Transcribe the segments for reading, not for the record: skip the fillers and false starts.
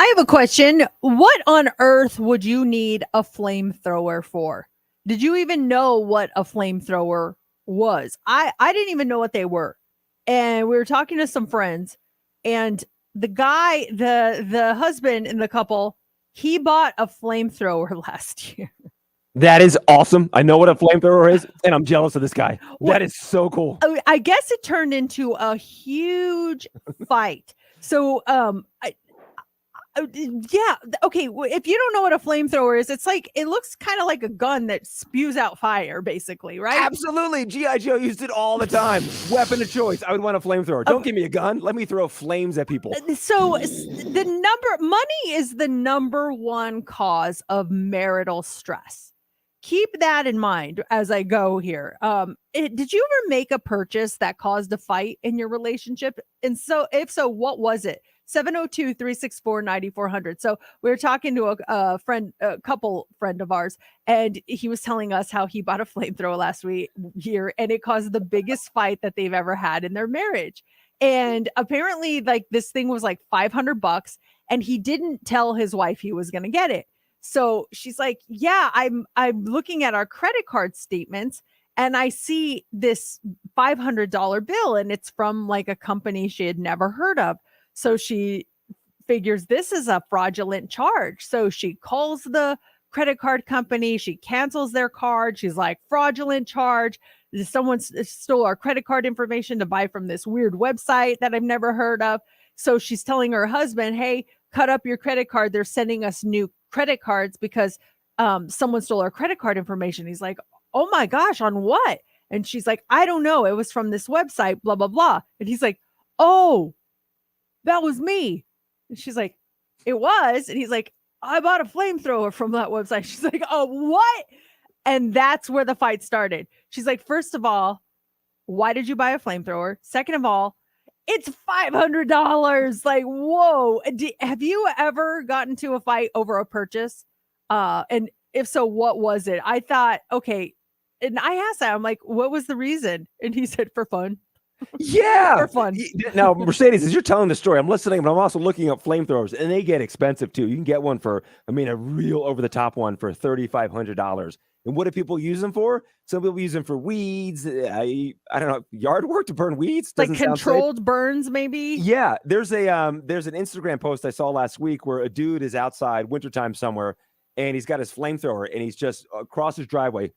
I have a question. What on earth would you need a flamethrower for? Did you even know what a flamethrower was? I didn't even know what they were. And we were talking to some friends, and the guy, the husband in the couple, he bought a flamethrower last year. That is awesome. I know what a flamethrower is, and I'm jealous of this guy. What- That is so cool. I guess it turned into a huge fight. So yeah. Okay. If you don't know what a flamethrower is, it's like it looks kind of like a gun that spews out fire, basically, right? Absolutely. G.I. Joe used it all the time. Weapon of choice. I would want a flamethrower. Don't give me a gun. Let me throw flames at people. So money is the number one cause of marital stress. Keep that in mind as I go here. Did you ever make a purchase that caused a fight in your relationship? And so, if so, what was it? 702-364-9400. So we were talking to a couple friend of ours, and he was telling us how he bought a flamethrower last year, and it caused the biggest fight that they've ever had in their marriage. And apparently, like, this thing was like $500, and he didn't tell his wife he was going to get it. So she's like, "Yeah, I'm looking at our credit card statements, and I see this $500 bill, and it's from like a company she had never heard of." So she figures this is a fraudulent charge. So she calls the credit card company. She cancels their card. She's like, "Fraudulent charge. Someone stole our credit card information to buy from this weird website that I've never heard of." So she's telling her husband, "Hey, cut up your credit card. They're sending us new credit cards because someone stole our credit card information." He's like, "Oh my gosh, on what?" And she's like, "I don't know. It was from this website, blah, blah, blah." And he's like, "Oh, that was me." And she's like, "It was?" And he's like, "I bought a flamethrower from that website." She's like, "Oh, what?" And that's where the fight started. She's like, "First of all, why did you buy a flamethrower? Second of all, it's $500. Like, whoa. Have you ever gotten to a fight over a purchase? And if so, what was it? I thought, okay. And I asked that, I'm like, "What was the reason?" And he said, "For fun." Yeah. For fun. Now, Mercedes, as you're telling the story, I'm listening, but I'm also looking up flamethrowers, and they get expensive too. You can get one for, a real over-the-top one for $3,500. And what do people use them for? Some people use them for weeds. I don't know, yard work to burn weeds. Like controlled burns, maybe? Yeah. There's an Instagram post I saw last week where a dude is outside wintertime somewhere, and he's got his flamethrower, and he's just across his driveway,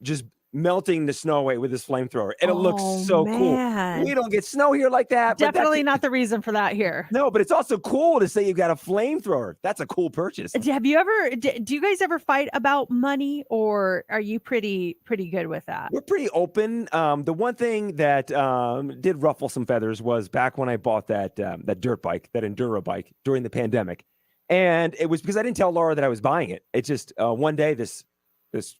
just melting the snow away with his flamethrower. And it looks so cool. We don't get snow here like that. Definitely not the reason for that here. No, but it's also cool to say you've got a flamethrower. That's a cool purchase. Have you ever, do you guys ever fight about money, or are you pretty good with that? We're pretty open. The one thing that did ruffle some feathers was back when I bought that dirt bike, that enduro bike during the pandemic. And it was because I didn't tell Laura that I was buying it. It just one day, this was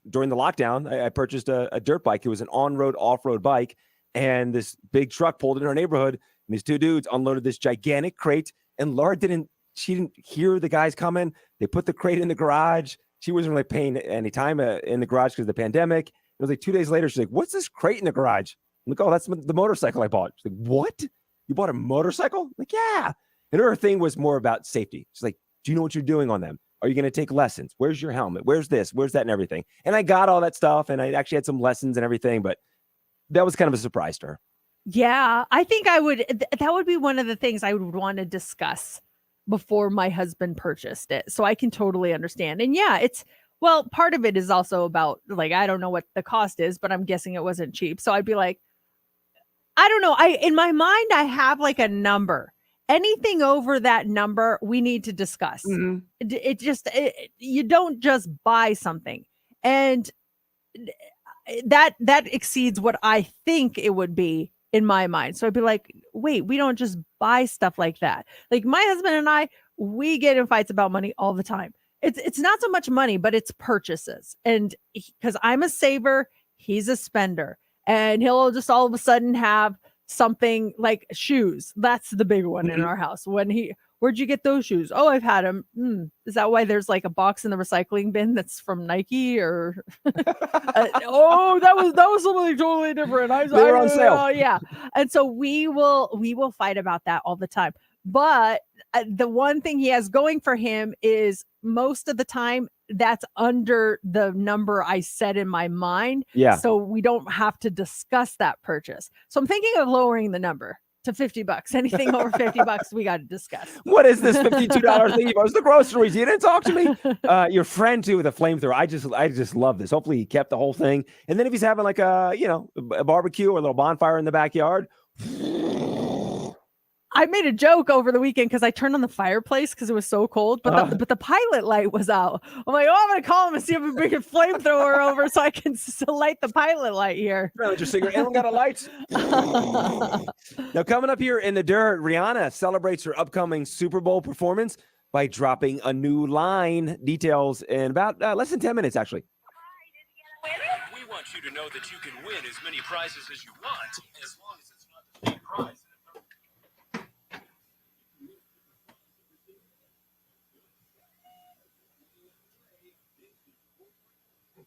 during the lockdown. I purchased a dirt bike. It was an on-road, off-road bike. And this big truck pulled in our neighborhood. And these two dudes unloaded this gigantic crate. And Laura didn't hear the guys coming. They put the crate in the garage. She wasn't really paying any time in the garage because of the pandemic. It was like 2 days later. She's like, "What's this crate in the garage?" I'm like, "Oh, that's the motorcycle I bought." She's like, "What? You bought a motorcycle?" I'm like, "Yeah." And her thing was more about safety. She's like, "Do you know what you're doing on them? Are you going to take lessons? Where's your helmet? Where's this? Where's that?" And everything. And I got all that stuff, and I actually had some lessons and everything, but that was kind of a surprise to her. Yeah, I think I would, that would be one of the things I would want to discuss before my husband purchased it. So I can totally understand. And yeah, part of it is also about, like, I don't know what the cost is, but I'm guessing it wasn't cheap. So I'd be like, I don't know. In my mind, I have like a number. Anything over that number, we need to discuss. Mm-hmm. You don't just buy something. And that exceeds what I think it would be in my mind. So I'd be like, wait, we don't just buy stuff like that. Like, my husband and I, we get in fights about money all the time. It's not so much money, but it's purchases. And because I'm a saver, he's a spender. And he'll just all of a sudden have something like shoes. That's the big one in our house. Where'd you get those shoes? Oh, I've had them. Is that why there's like a box in the recycling bin that's from Nike? Or oh, that was something totally different. They were on sale. Yeah. And so we will fight about that all the time. But the one thing he has going for him is most of the time that's under the number I set in my mind. Yeah. So we don't have to discuss that purchase. So I'm thinking of lowering the number to $50. Anything over $50, we got to discuss. What is this $52 thing? It was the groceries. You didn't talk to me. Your friend too with a flamethrower. I just love this. Hopefully he kept the whole thing. And then if he's having like a barbecue or a little bonfire in the backyard. I made a joke over the weekend because I turned on the fireplace because it was so cold, but the pilot light was out. I'm like, I'm gonna call him and see if we bring a flamethrower over so I can light the pilot light here. Just cigarette. Anyone got a light? Now coming up here in the dirt, Rihanna celebrates her upcoming Super Bowl performance by dropping a new line. Details in about less than 10 minutes, actually. We want you to know that you can win as many prizes as you want, as long as it's not the same prize.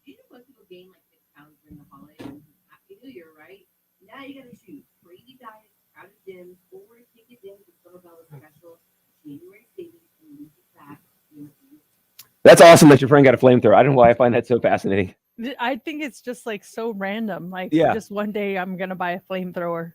You know most people gain like 6 pounds during the holidays. Happy New Year, right? Now you gotta choose crazy diets, crowded gyms, or take advantage of Summer Bella's special January savings and lose it back. That's awesome that your friend got a flamethrower. I don't know why I find that so fascinating. I think it's just like so random. Like, Yeah. just one day I'm gonna buy a flamethrower.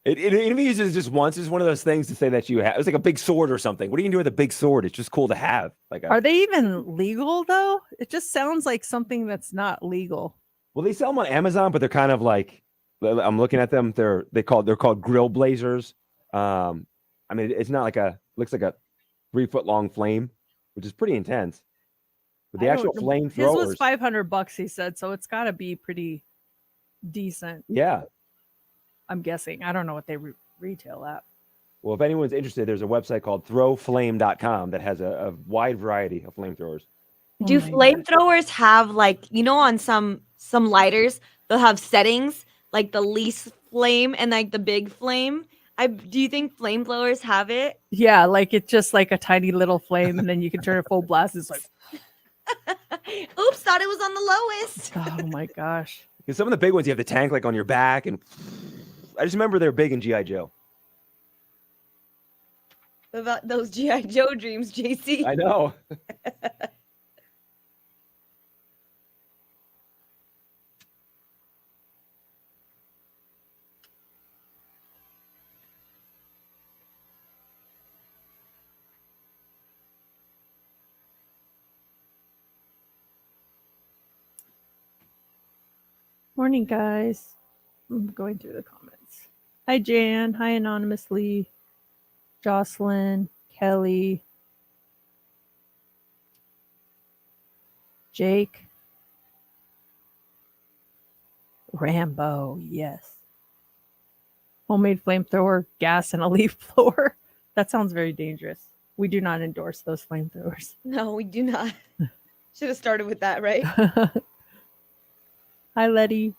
It even uses just once. It's one of those things to say that you have. It's like a big sword or something. What are you gonna do with a big sword? It's just cool to have. Like, Are they even legal though? It just sounds like something that's not legal. well, they sell them on Amazon, but they're kind of like, I'm looking at them. They're called grill blazers. I mean, it's not like looks like a 3-foot long flame, which is pretty intense. But the I actual don't know. His flamethrowers, was $500, he said, so it's got to be pretty decent. yeah. I'm guessing. I don't know what they retail at. Well, if anyone's interested, there's a website called throwflame.com that has a wide variety of flamethrowers. Do Oh my God. flamethrowers have like, on some lighters, they'll have settings like the least flame and like the big flame? Do you think flamethrowers have it? Yeah, like it's just like a tiny little flame, and then you can turn it full blast. It's like, Oops, thought it was on the lowest. oh my gosh. Because some of the big ones, you have the tank like on your back, and I just remember they're big in GI Joe. What about those GI Joe dreams, JC? I know. Morning, guys. I'm going through the comments. Hi, Jan. Hi, Anonymously. Jocelyn. Kelly. Jake. Rambo. Yes. Homemade flamethrower, gas, and a leaf blower. That sounds very dangerous. We do not endorse those flamethrowers. No, we do not. Should have started with that, right? Hi, Letty.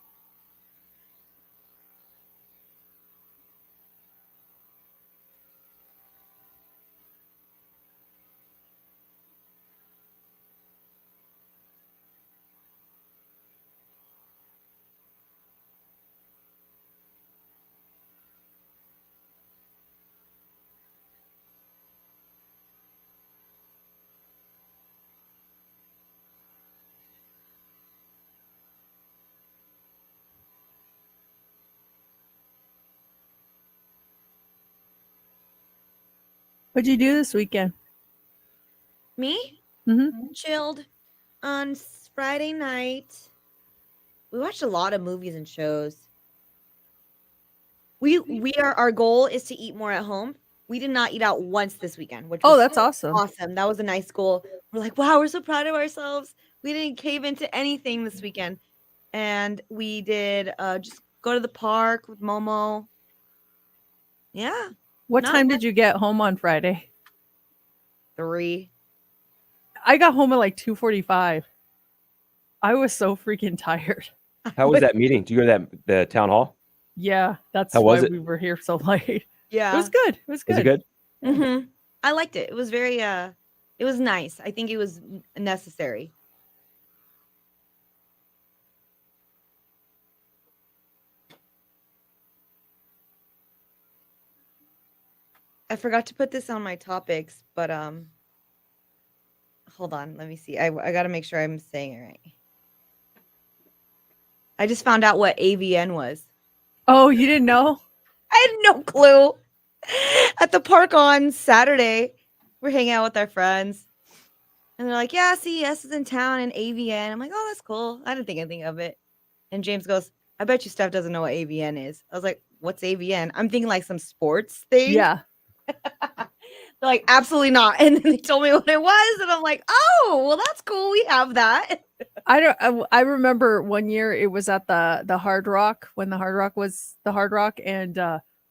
What'd you do this weekend? Me? Mm-hmm. Chilled on Friday night. We watched a lot of movies and shows. Our goal is to eat more at home. We did not eat out once this weekend, which Oh, was that's awesome. awesome. That was a nice goal. We're like, wow, we're so proud of ourselves. We didn't cave into anything this weekend. And we did just go to the park with Momo. Yeah. What Not time much. did you get home on Friday? 3. I got home at like 2:45. I was so freaking tired. How was that meeting? Did you go to the town hall? Yeah, that's How why was it? we were here so late. Yeah. It was good. It was good. Was it good? Mm-hmm. I liked it. It was very it was nice. I think it was necessary. I forgot to put this on my topics, but hold on, let me see. I got to make sure I'm saying it right. I just found out what AVN was. Oh, you didn't know? I had no clue. At the park on Saturday, we're hanging out with our friends. And they're like, yeah, CES is in town and AVN. I'm like, oh, that's cool. I didn't think anything of it. And James goes, I bet you Steph doesn't know what AVN is. I was like, what's AVN? I'm thinking like some sports thing. Yeah. They're like, absolutely not. And then they told me what it was. And I'm like, oh, well, that's cool. We have that. I remember one year it was at the Hard Rock when the Hard Rock was the Hard Rock, and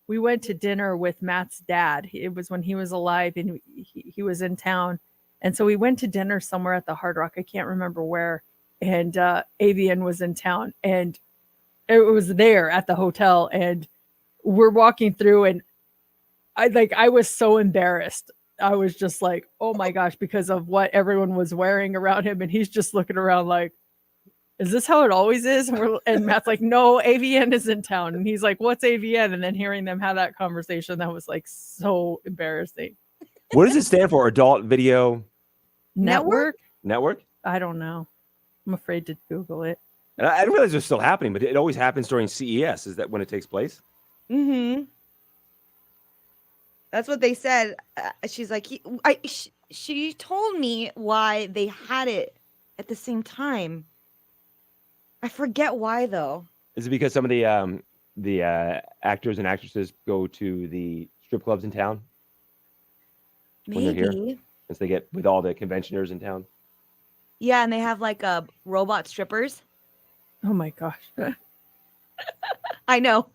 we went to dinner with Matt's dad. It was when he was alive and he was in town, and so we went to dinner somewhere at the Hard Rock. I can't remember where, and AVN was in town, and it was there at the hotel, and we're walking through, and I was so embarrassed. I was just like, oh my gosh, because of what everyone was wearing around him. And he's just looking around like, is this how it always is? And Matt's like, no, AVN is in town. And he's like, what's AVN? And then hearing them have that conversation, that was like so embarrassing. What does it stand for? Adult Video Network? Network? I don't know. I'm afraid to Google it. And I didn't realize it was still happening, but it always happens during CES. Is that when it takes place? Mm-hmm. That's what they said. She's like, she told me why they had it at the same time. I forget why though. Is it because some of the actors and actresses go to the strip clubs in town when they're here? Maybe. Since they get with all the conventioners in town? Yeah, and they have like robot strippers. Oh my gosh. I know.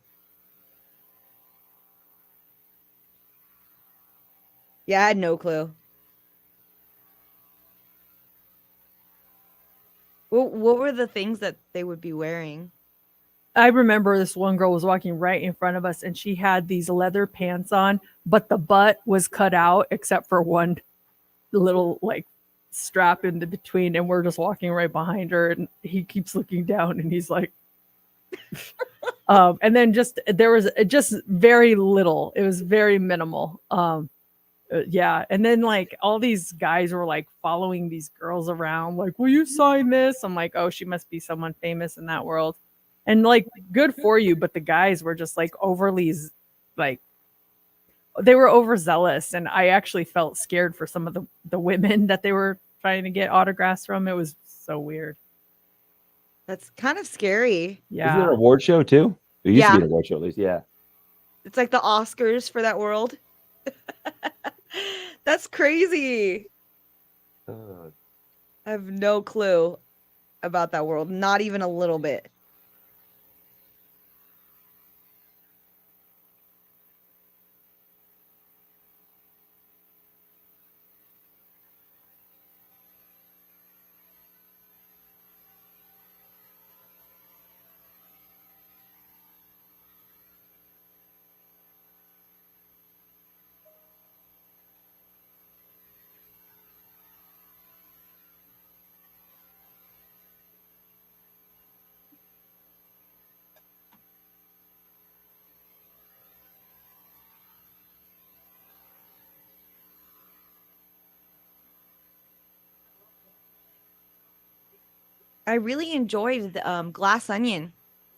Yeah, I had no clue. What were the things that they would be wearing? I remember this one girl was walking right in front of us and she had these leather pants on, but the butt was cut out except for one little like strap in the between, and we're just walking right behind her and he keeps looking down and he's like and then there was just very little. It was very minimal. Yeah, and then like all these guys were like following these girls around like, will you sign this? I'm like, oh, she must be someone famous in that world. And like, good for you, but the guys were just like overly like, they were overzealous, and I actually felt scared for some of the women that they were trying to get autographs from. It was so weird. That's kind of scary. Isn't it Yeah. an award show too? It used to Yeah. be an award show at least, yeah. It's like the Oscars for that world. That's crazy. I have no clue about that world. Not even a little bit. I really enjoyed the Glass Onion.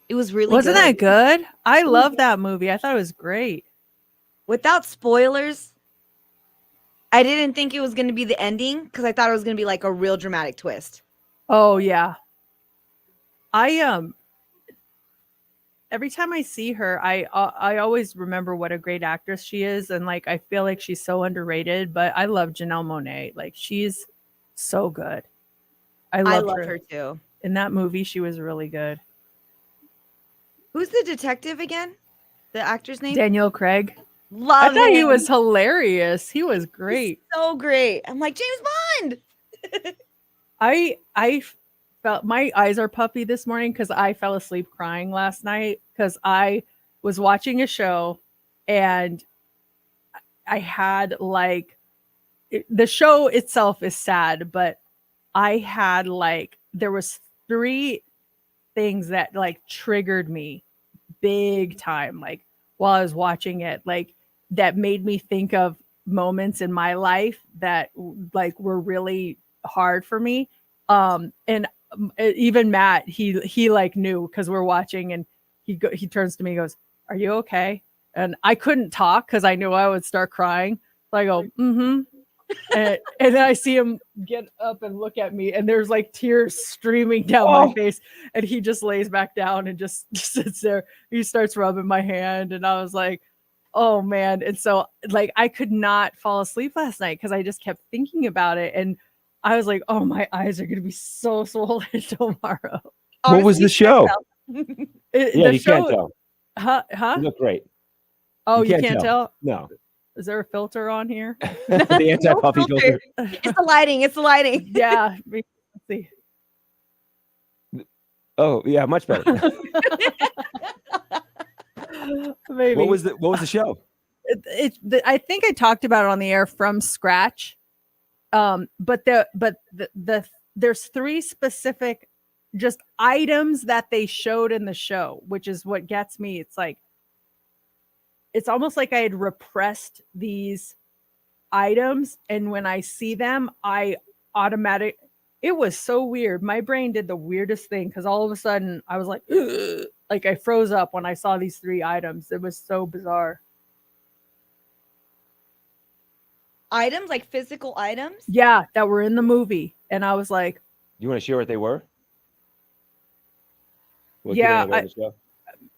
It was really Wasn't that good? I was love that movie. I thought it was great. Without spoilers, I didn't think it was going to be the ending because I thought it was going to be like a real dramatic twist. Oh yeah. I every time I see her, I always remember what a great actress she is, and like I feel like she's so underrated. But I love Janelle Monáe. Like she's so good. I love her too. In that movie. She was really good. Who's the detective again? The actor's name? Daniel Craig. Love I thought he him. was hilarious. He was great. He's so great. I'm like, James Bond. I felt my eyes are puffy this morning because I fell asleep crying last night because I was watching a show and I had like the show itself is sad, but I had like there was 3 things that like triggered me big time like while I was watching it. Like that made me think of moments in my life that like were really hard for me. And even Matt, he like knew because we're watching, and he turns to me and goes, "Are you okay?" And I couldn't talk because I knew I would start crying. So I go, "Mm-hmm." And then I see him get up and look at me, and there's like tears streaming down my face, and he just lays back down and just sits there. He starts rubbing my hand, and I was like, oh man. And so like I could not fall asleep last night because I just kept thinking about it, and I was like, oh, my eyes are gonna be so swollen tomorrow. What was the show? Yeah, The you show, can't tell. huh? You look great. Oh, you you can't can't tell? No. Is there a filter on here? The anti-puffy No filter. It's the lighting. It's the lighting. Yeah. Let's see. Oh, yeah, much better. Maybe. What was the show? I think I talked about it on the air from scratch. But there's 3 specific just items that they showed in the show, which is what gets me. It's like, it's almost like I had repressed these items, and when I see them, it was so weird. My brain did the weirdest thing because all of a sudden I was like, ugh, like I froze up when I saw these 3 items. It was so bizarre. Items, like physical items? Yeah, that were in the movie. And I was like, You want to share what they were? Yeah, the show?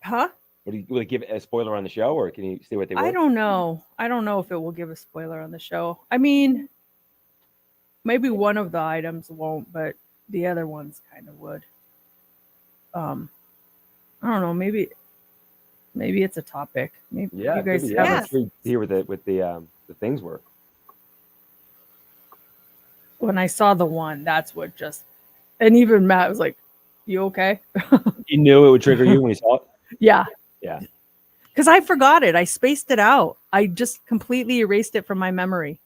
huh? Will it give a spoiler on the show, or can you say what they were? I don't know. I don't know if it will give a spoiler on the show. I mean, maybe one of the items won't, but the other ones kind of would. I don't know. Maybe it's a topic. Maybe Yeah, you guys maybe, have I'm intrigued to hear what the things were. when I saw the one, that's what just, and even Matt was like, "You okay?" You knew it would trigger you when you saw it. Yeah. Yeah. Because I forgot it. I spaced it out. I just completely erased it from my memory.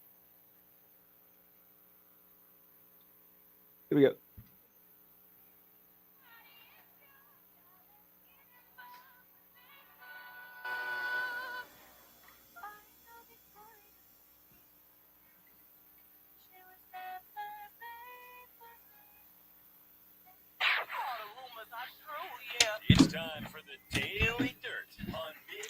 Here we go. It's time for the Daily Dirt on Big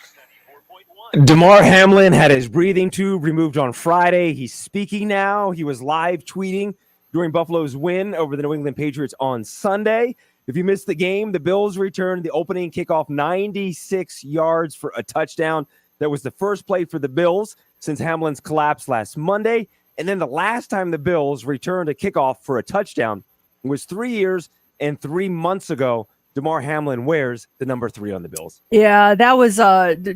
94.1. Damar Hamlin had his breathing tube removed on Friday. He's speaking now. He was live tweeting during Buffalo's win over the New England Patriots on Sunday. If you missed the game, the Bills returned the opening kickoff 96 yards for a touchdown. That was the first play for the Bills since Hamlin's collapse last Monday. And then the last time the Bills returned a kickoff for a touchdown was 3 years and 3 months ago. Damar Hamlin wears the number 3 on the Bills. Yeah, that was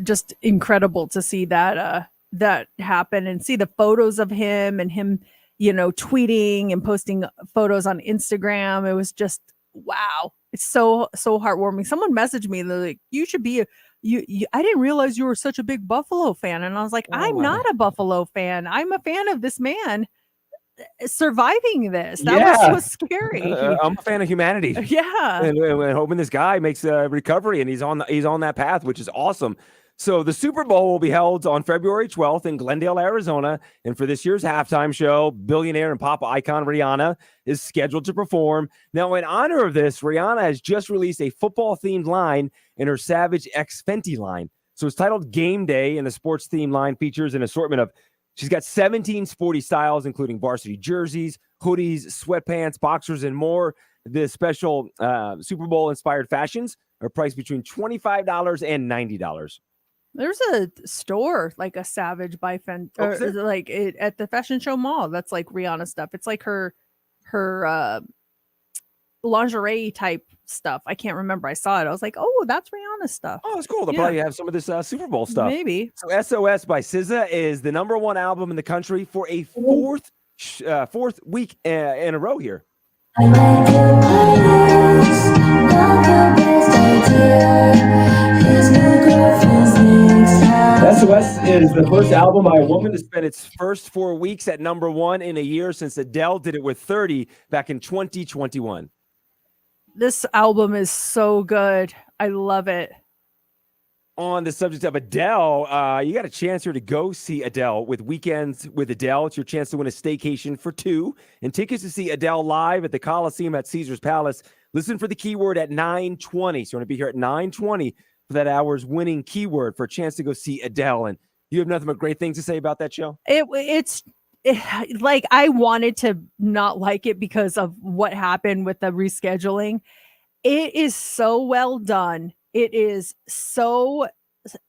just incredible to see that that happen, and see the photos of him and him, tweeting and posting photos on Instagram. It was just wow. It's so heartwarming. Someone messaged me, they're like, "You should be I didn't realize you were such a big Buffalo fan." And I was like, I'm not a Buffalo fan. I'm a fan of this man surviving this. That was so scary. I'm a fan of humanity. Yeah. And hoping this guy makes a recovery, and he's on that path, which is awesome. So the Super Bowl will be held on February 12th in Glendale, Arizona. And for this year's halftime show, billionaire and pop icon Rihanna is scheduled to perform. Now, in honor of this, Rihanna has just released a football-themed line in her Savage X Fenty line. So it's titled Game Day, and the sports-themed line features an assortment of, she's got 17 sporty styles, including varsity jerseys, hoodies, sweatpants, boxers, and more. The special Super Bowl-inspired fashions are priced between $25 and $90. There's a store, like a Savage by Fenty, like it at the Fashion Show Mall. That's like Rihanna stuff. It's like her lingerie type stuff. I can't remember. I saw it. I was like, oh, that's Rihanna stuff. Oh, it's cool. They'll probably have some of this Super Bowl stuff. Maybe. So SOS by SZA is the number 1 album in the country for a fourth week in a row here. SOS is the first album by a woman to spend its first 4 weeks at number 1 in a year since Adele did it with 30 back in 2021. This album is so good. I love it. on the subject of Adele, you got a chance here to go see Adele with Weekends with Adele. It's your chance to win a staycation for two and tickets to see Adele live at the Coliseum at Caesar's Palace. Listen for the keyword at 9:20. So you want to be here at 9:20 for that hour's winning keyword for a chance to go see Adele. And you have nothing but great things to say about that show? It's like I wanted to not like it because of what happened with the rescheduling. It is so well done. It is so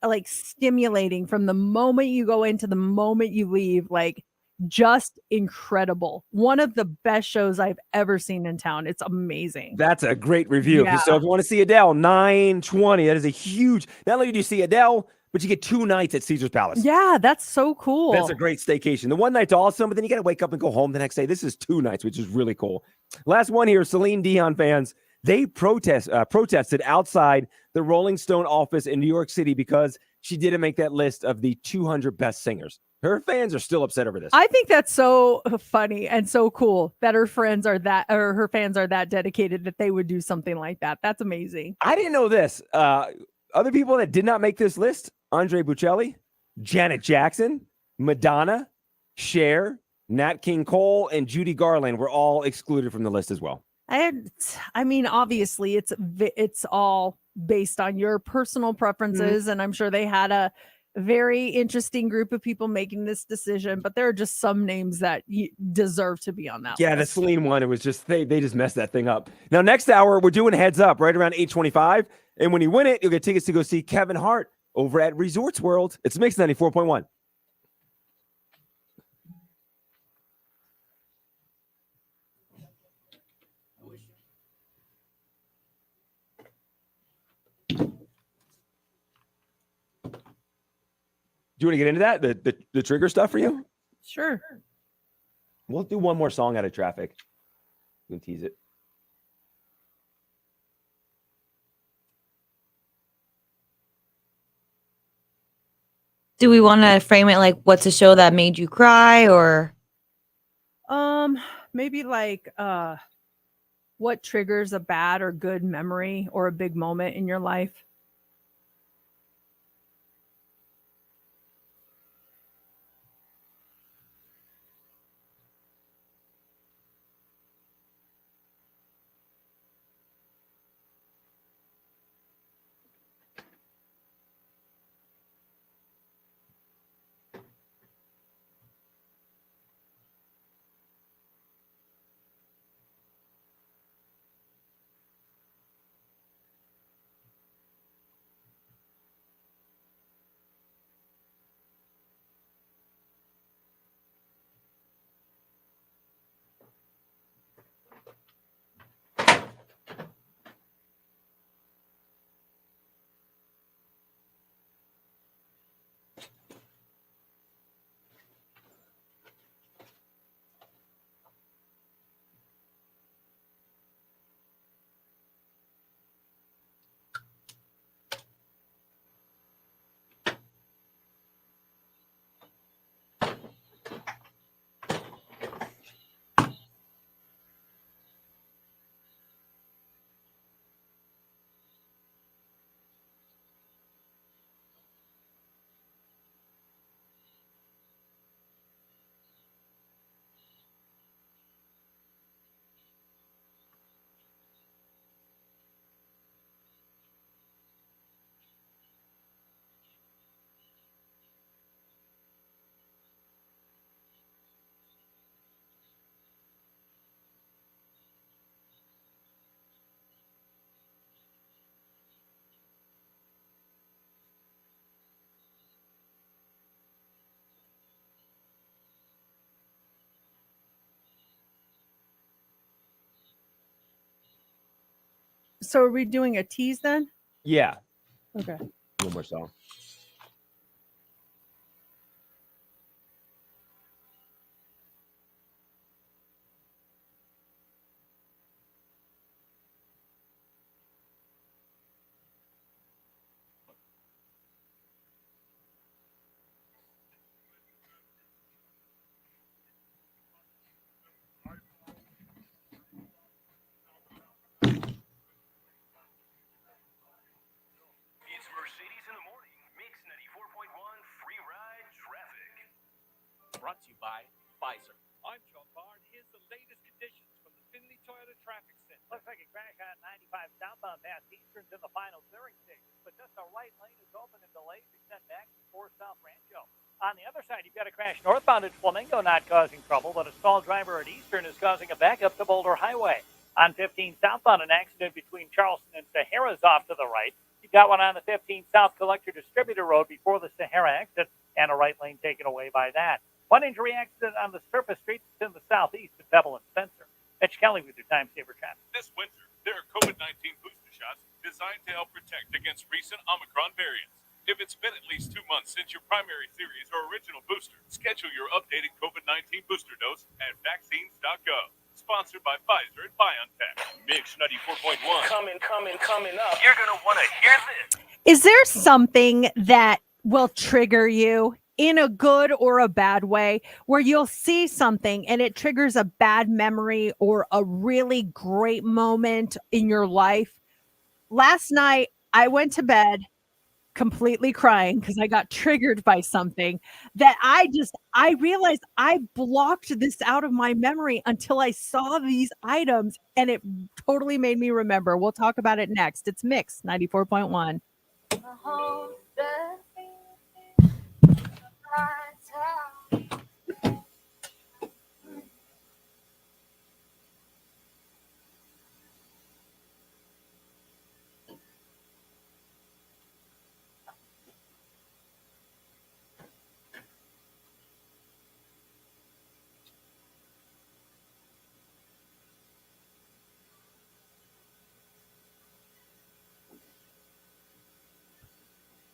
like stimulating from the moment you go into the moment you leave, like just incredible. One of the best shows I've ever seen in town. It's amazing. That's a great review. Yeah. So if you want to see Adele, 9:20. That is a huge. Not only do you see Adele, but you get 2 nights at Caesar's Palace. Yeah, that's so cool. That's a great staycation. The one night's awesome, but then you got to wake up and go home the next day. This is 2 nights, which is really cool. Last one here, Celine Dion fans. They protested outside the Rolling Stone office in New York City because she didn't make that list of the 200 best singers. Her fans are still upset over this. I think that's so funny and so cool that her fans are that dedicated that they would do something like that. That's amazing. I didn't know this. Other people that did not make this list: Andre Bocelli, Janet Jackson, Madonna, Cher, Nat King Cole, and Judy Garland were all excluded from the list as well. I mean, obviously, it's all based on your personal preferences, and I'm sure they had a very interesting group of people making this decision. But there are just some names that deserve to be on that. Yeah, the list. Celine one. It was just they just messed that thing up. Now, next hour we're doing Heads Up right around 8:25, and when you win it, you'll get tickets to go see Kevin Hart over at Resorts World. It's Mix 94.1. Do you want to get into that? The trigger stuff for you? Sure. We'll do one more song out of traffic. You can tease it. Do we want to frame it like what's a show that made you cry, or Maybe like what triggers a bad or good memory or a big moment in your life? So are we doing a tease then? Yeah. Okay. One more song. It's Mercedes in the morning. Brought to you by Pfizer. I'm John Barr, and here's the latest conditions from the Finley Toyota Traffic Center. Looks like a crash on 95 southbound past Eastern's in the final clearing stages, but just a right lane is open and delays extend back before South Rancho. On the other side, you've got a crash northbound at Flamingo not causing trouble, but a stalled driver at Eastern is causing a backup to Boulder Highway. On 15 southbound, an accident between Charleston and Sahara is off to the right. You've got one on the 15 South Collector Distributor Road before the Sahara exit, and a right lane taken away by that. One injury accident on the surface streets in the southeast of Pebble and Spencer. Mitch Kelly with your Time Saver traffic. This winter, there are COVID-19 booster shots designed to help protect against recent Omicron variants. If it's been at least 2 months since your primary series or original booster, schedule your updated COVID-19 booster dose at vaccines.gov. Sponsored by Pfizer and BioNTech. Mix 94.1. Coming up. You're going to want to hear this. Is there something that will trigger you in a good or a bad way, where you'll see something and it triggers a bad memory or a really great moment in your life? Last night, I went to bed completely crying because I got triggered by something that I realized I blocked this out of my memory until I saw these items, and it totally made me remember. We'll talk about it next. It's Mix 94.1.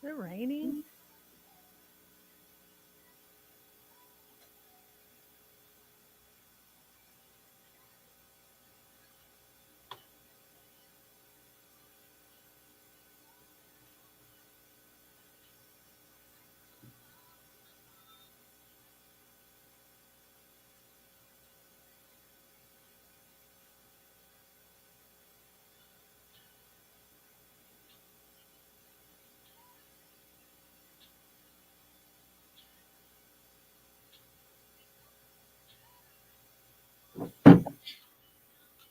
Is it raining?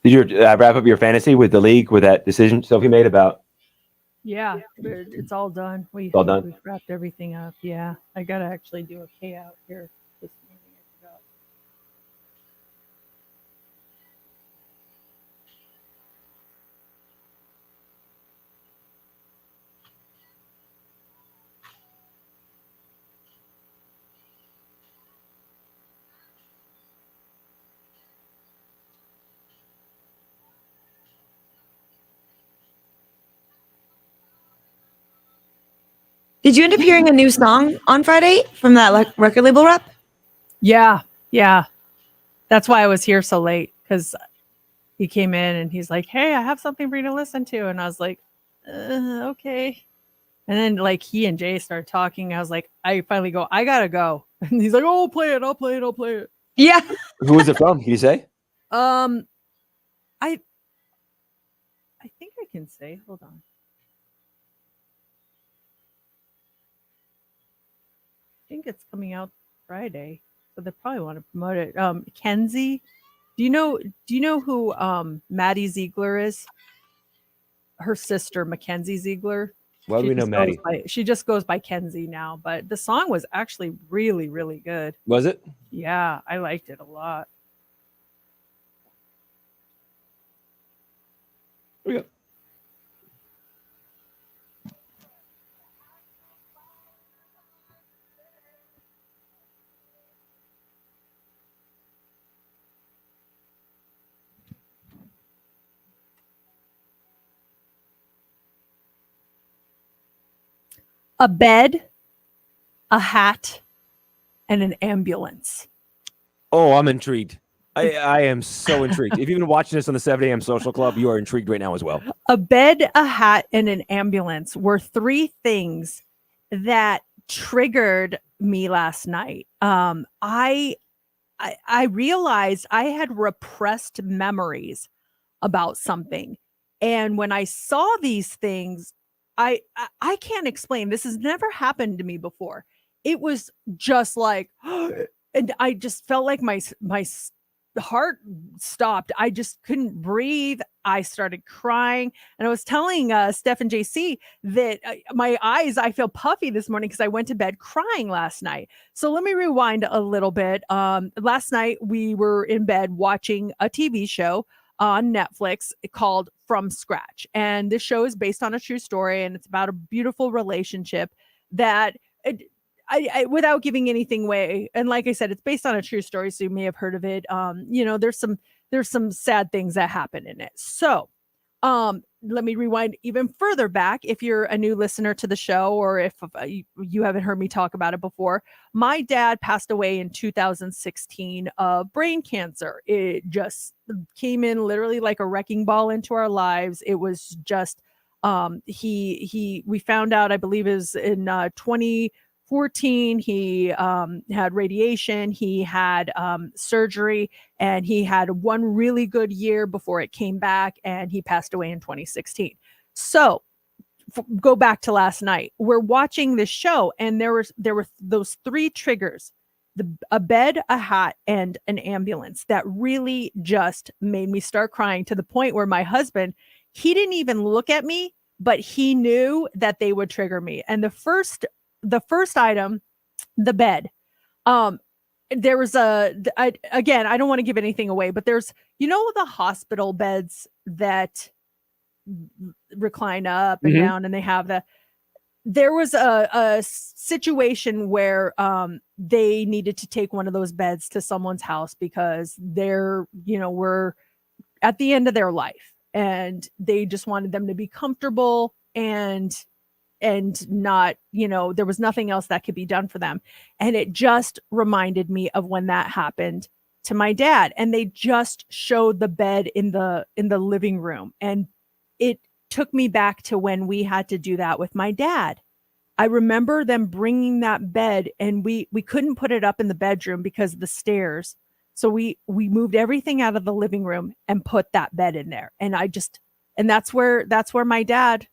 Did you wrap up your fantasy with the league with that decision Sophie made about? Yeah, it's all done. We've wrapped everything up. Yeah, I gotta actually do a payout here this morning. I forgot. Did you end up hearing a new song on Friday from that record label rep? Yeah. That's why I was here so late, because he came in and he's like, "Hey, I have something for you to listen to," and I was like, "Okay." And then like he and Jay started talking. I was like, I finally go, "I gotta go," and he's like, "Oh, I'll play it." Yeah. Who was it from? Can you say? I think I can say. Hold on. I think it's coming out Friday, so they probably want to promote it. Kenzie, do you know who Maddie Ziegler is? Her sister, Mackenzie Ziegler. Why do we know Maddie? She just goes by Kenzie now, but the song was actually really, really good. Was it? Yeah, I liked it a lot. Here we go. A bed, a hat, and an ambulance. Oh, I'm intrigued. I am so intrigued. If you've been watching this on the 7 a.m. Social Club, you are intrigued right now as well. A bed, a hat, and an ambulance were three things that triggered me last night. I realized I had repressed memories about something, and when I saw these things, I can't explain. This has never happened to me before. It was just like and I just felt like my heart stopped. I just couldn't breathe. I started crying, and I was telling Steph and JC that my eyes, I feel puffy this morning because I went to bed crying last night. So let me rewind a little bit. Last night we were in bed watching a TV show on Netflix called From Scratch, and this show is based on a true story, and it's about a beautiful relationship that. Without giving anything away, and like I said, it's based on a true story, so you may have heard of it. There's some sad things that happen in it. So, let me rewind even further back. If you're a new listener to the show, or if you haven't heard me talk about it before, my dad passed away in 2016 of brain cancer. It just came in literally like a wrecking ball into our lives. It was just we found out, I believe it was in 2014, he had radiation, he had surgery, and he had one really good year before it came back, and he passed away in 2016. So go back to last night. We're watching this show, and there were those three triggers: a bed, a hat, and an ambulance that really just made me start crying, to the point where my husband, he didn't even look at me, but he knew that they would trigger me. And the first item, the bed, there was again, I don't want to give anything away, but there's, the hospital beds that recline up and down, and they have there was a situation where they needed to take one of those beds to someone's house because they're, were at the end of their life, and they just wanted them to be comfortable and not, there was nothing else that could be done for them. And it just reminded me of when that happened to my dad, and they just showed the bed in the living room, and it took me back to when we had to do that with my dad. I remember them bringing that bed, and we couldn't put it up in the bedroom because of the stairs. So we moved everything out of the living room and put that bed in there. And that's where my dad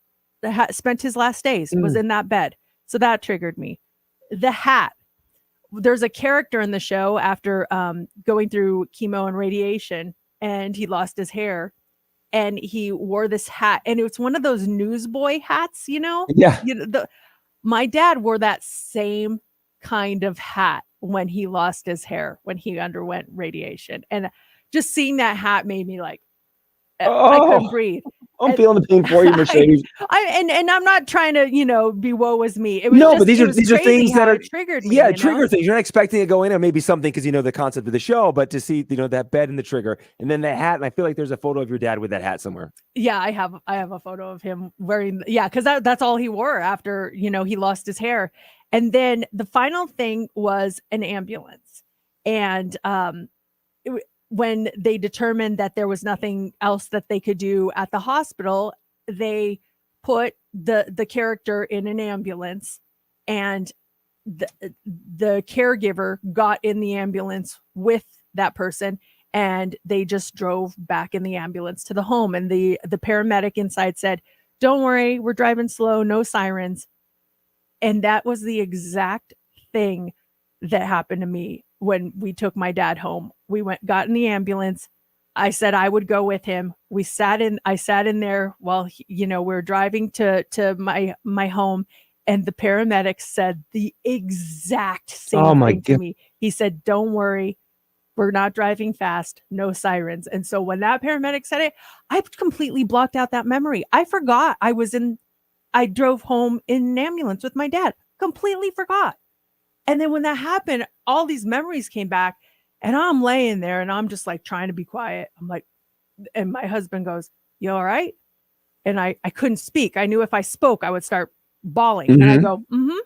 spent his last days, was in that bed. So that triggered me. The hat. There's a character in the show after going through chemo and radiation, and he lost his hair, and he wore this hat, and it was one of those newsboy hats, Yeah. My dad wore that same kind of hat when he lost his hair, when he underwent radiation. And just seeing that hat made me like, I couldn't breathe. I'm feeling the pain for you, Mercedes. And I'm not trying to, be woe is me. It was No, just, but these are things that are triggered me. trigger things. You're not expecting it to go in, or maybe something because the concept of the show, but to see that bed and the trigger, and then the hat. And I feel like there's a photo of your dad with that hat somewhere. Yeah, I have a photo of him wearing. Yeah, because that's all he wore after he lost his hair. And then the final thing was an ambulance, and when they determined that there was nothing else that they could do at the hospital, they put the character in an ambulance, and the caregiver got in the ambulance with that person, and they just drove back in the ambulance to the home. And the paramedic inside said, "Don't worry, we're driving slow, no sirens." And that was the exact thing that happened to me when we took my dad home. We got in the ambulance. I said I would go with him. I sat in there while we're driving to my home, and the paramedic said the exact same thing to me. He said, "Don't worry, we're not driving fast, no sirens." And so when that paramedic said it, I completely blocked out that memory. I forgot I drove home in an ambulance with my dad. Completely forgot. And then when that happened, all these memories came back, and I'm laying there, and I'm just like trying to be quiet. I'm like, and my husband goes, "You all right?" And I couldn't speak. I knew if I spoke, I would start bawling. And I go, "Mm-hmm."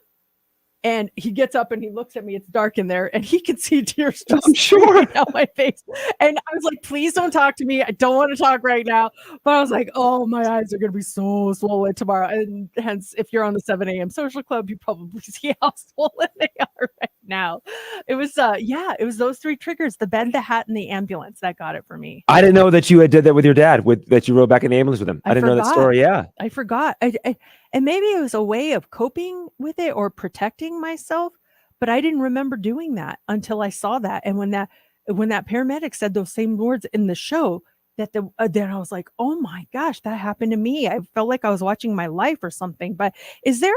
And he gets up and he looks at me. It's dark in there, and he can see tears just streaming down my face. And I was like, "Please don't talk to me. I don't want to talk right now." But I was like, "Oh, my eyes are going to be so swollen tomorrow." And hence, if you're on the 7 a.m. social club, you probably see how swollen they are right now. It was, it was those three triggers: the bed, the hat, and the ambulance that got it for me. I didn't know that you did that with your dad, that you rode back in the ambulance with him. I didn't know that story. Yeah. I forgot. And maybe it was a way of coping with it or protecting myself. but I didn't remember doing that until I saw that. And when that paramedic said those same words in the show, then I was like, oh my gosh, that happened to me. I felt like I was watching my life or something. But is there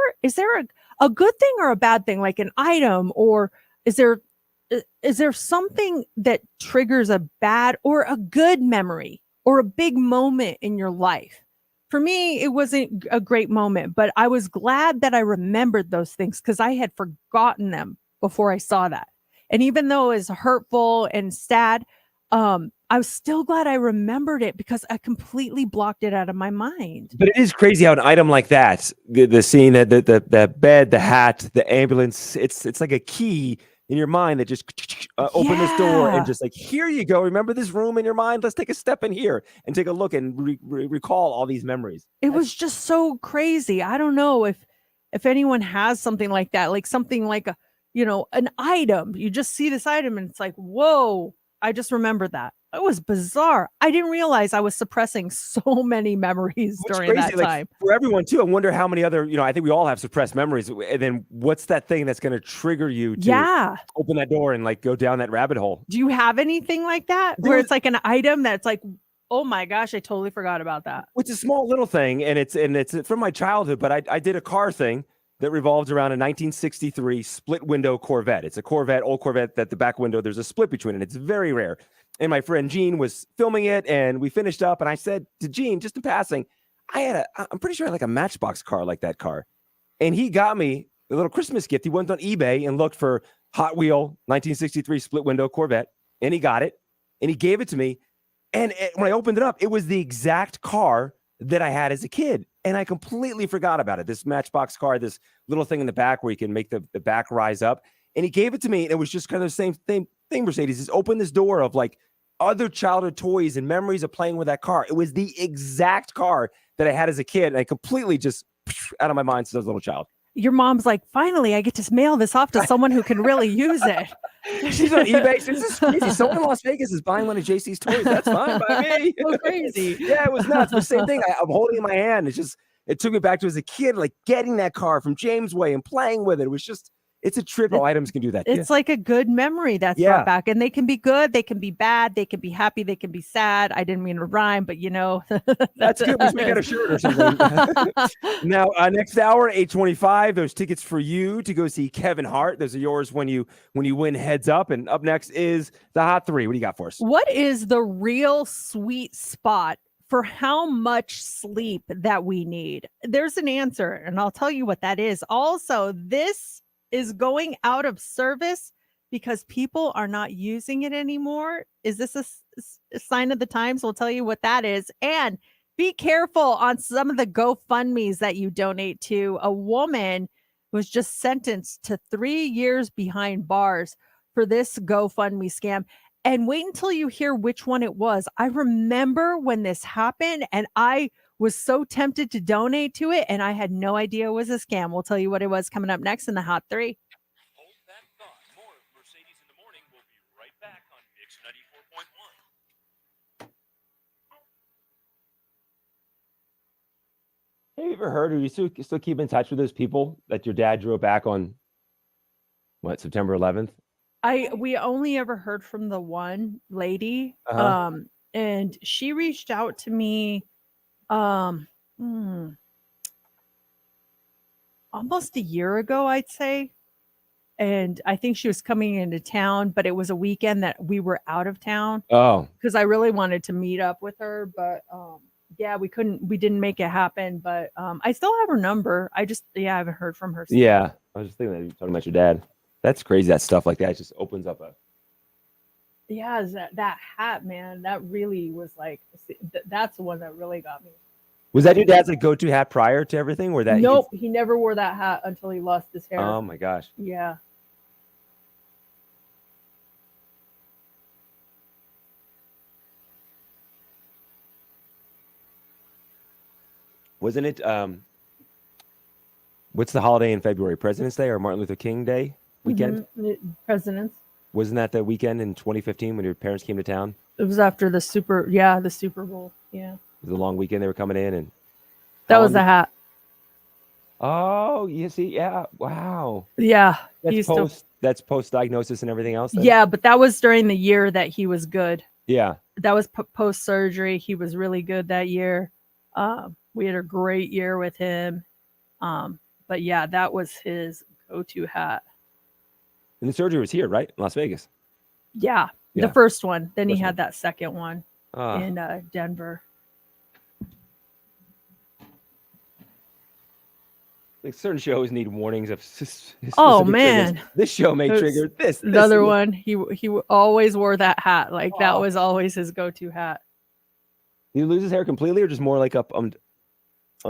a good thing or a bad thing, like an item, or is there something that triggers a bad or a good memory or a big moment in your life? For me, it wasn't a great moment, but I was glad that I remembered those things because I had forgotten them before I saw that. And even though it was hurtful and sad, I was still glad I remembered it because I completely blocked it out of my mind. But it is crazy how an item like that, the scene, the bed, the hat, the ambulance, it's like a key in your mind that just open this door and just like, here you go. Remember this room in your mind? Let's take a step in here and take a look and recall all these memories. It was just so crazy. I don't know if anyone has something like that, like something like an item. You just see this item and it's like, whoa, I just remembered that. It was bizarre. I didn't realize I was suppressing so many memories during that time. For everyone too, I wonder how many other, I think we all have suppressed memories. And then what's that thing that's going to trigger you to open that door and like go down that rabbit hole? Do you have anything like that where it's like an item that's like, oh my gosh, I totally forgot about that? It's a small little thing, and it's from my childhood, but I did a car thing that revolves around a 1963 split window Corvette. It's a Corvette, old Corvette, that the back window, there's a split between it. It's very rare. And my friend Gene was filming it, and we finished up, and I said to Gene, just in passing, I'm pretty sure I had like a Matchbox car like that car. And he got me a little Christmas gift. He went on eBay and looked for Hot Wheel 1963 split window Corvette, and he got it, and he gave it to me. And when I opened it up, it was the exact car that I had as a kid. And I completely forgot about it. This Matchbox car, this little thing in the back where you can make the back rise up. And he gave it to me. And it was just kind of the same thing, Mercedes. Just opened this door of like other childhood toys and memories of playing with that car. It was the exact car that I had as a kid. And I completely just out of my mind since I was a little child. Your mom's like, finally, I get to mail this off to someone who can really use it. She's on eBay. This is crazy. Someone in Las Vegas is buying one of JC's toys. That's fine by me. So crazy. Yeah, it was nuts. The same thing. I'm holding it in my hand. It took me back to as a kid, like getting that car from James Way and playing with it. It was just, it's a trip how items can do that. It's like a good memory that's brought back, and they can be good, they can be bad, they can be happy, they can be sad. I didn't mean to rhyme, but that's good. We got a shirt or something. Now, next hour, 8:25. Those tickets for you to go see Kevin Hart. Those are yours when you win Heads Up. And up next is the Hot 3. What do you got for us? What is the real sweet spot for how much sleep that we need? There's an answer, and I'll tell you what that is. Also, this is going out of service because people are not using it anymore. Is this a sign of the times? We'll tell you what that is. And be careful on some of the GoFundMes that you donate to. A woman was just sentenced to 3 years behind bars for this GoFundMe scam. And wait until you hear which one it was. I remember when this happened, and I was so tempted to donate to it, and I had no idea it was a scam. We'll tell you what it was coming up next in the Hot 3. Hold that thought. More of Mercedes in the Morning. We'll be right back on Mix 94.1. Have you ever heard, or you still keep in touch with those people that your dad drove back on, September 11th? We only ever heard from the one lady, and she reached out to me almost a year ago, I'd say. And I think she was coming into town, but it was a weekend that we were out of town. Oh, because I really wanted to meet up with her, but we didn't make it happen. But I still have her number. I haven't heard from her since. Yeah, I was just thinking that you were talking about your dad. That's crazy. That stuff like that just opens up a. Yeah, that hat, man. That really was like, that's the one that really got me. Was that your dad's like go-to hat prior to everything, or that? Nope, he never wore that hat until he lost his hair. Oh my gosh. Yeah. Wasn't it? What's the holiday in February? President's Day or Martin Luther King Day weekend? Mm-hmm. Presidents. Wasn't that the weekend in 2015 when your parents came to town? It was after the Super Bowl. Yeah. It was a long weekend. They were coming in, and that was the hat. Oh, you see, yeah, wow. Yeah, That's That's post diagnosis and everything else. Then? Yeah, but that was during the year that he was good. Yeah. That was post surgery. He was really good that year. We had a great year with him. But yeah, that was his go-to hat. And the surgery was here, right? In Las Vegas. Yeah, Yeah. the first one. Then he First had one. that second one Ah. in Denver. Like certain shows need warnings of Oh, specific man. triggers. This show may There's trigger this. The other and this. one, he always wore that hat. Like that Oh. was always his go-to hat. Did he lose his hair completely, or just more like up on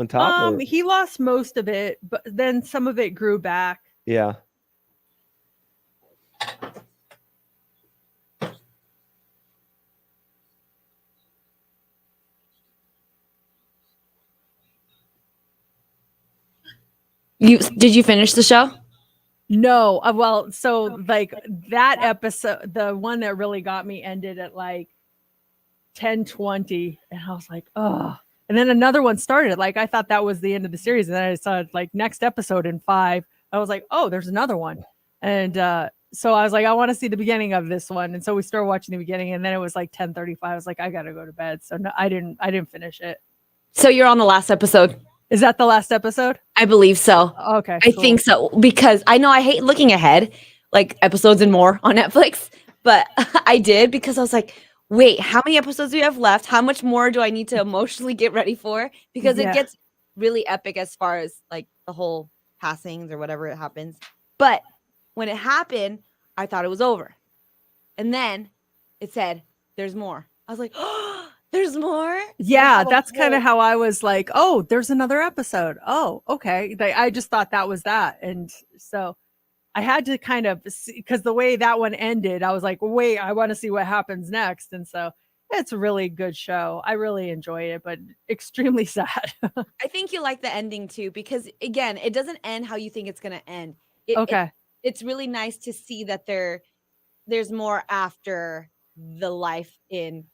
top? Or? He lost most of it, but then some of it grew back. Yeah. Did you finish the show? No, well, so like that episode, the one that really got me ended at like 10:20, and I was like, oh. And then another one started. Like I thought that was the end of the series, and then I saw like next episode in 5. I was like, oh, there's another one, and so I was like, I want to see the beginning of this one, and so we started watching the beginning, and then it was like 10:35. I was like, I gotta go to bed, so no, I didn't finish it. So you're on the last episode. Is that the last episode? I believe so. Okay, I cool. think so because I know I hate looking ahead, like episodes and more on Netflix, but I did because I was like, wait, how many episodes do we have left? How much more do I need to emotionally get ready for? Because Yeah. it gets really epic as far as like the whole passings or whatever it happens. But when it happened, I thought it was over. And then it said, there's more. I was like, oh, there's more? So Yeah, how that's kind whole- of how I was like, oh, there's another episode. Oh, okay. I just thought that was that. And so I had to kind of see, because the way that one ended, I was like, wait, I want to see what happens next. And so it's a really good show. I really enjoy it, but extremely sad. I think you like the ending too, because again, it doesn't end how you think it's gonna end. Okay. It's really nice to see that there's more after the life in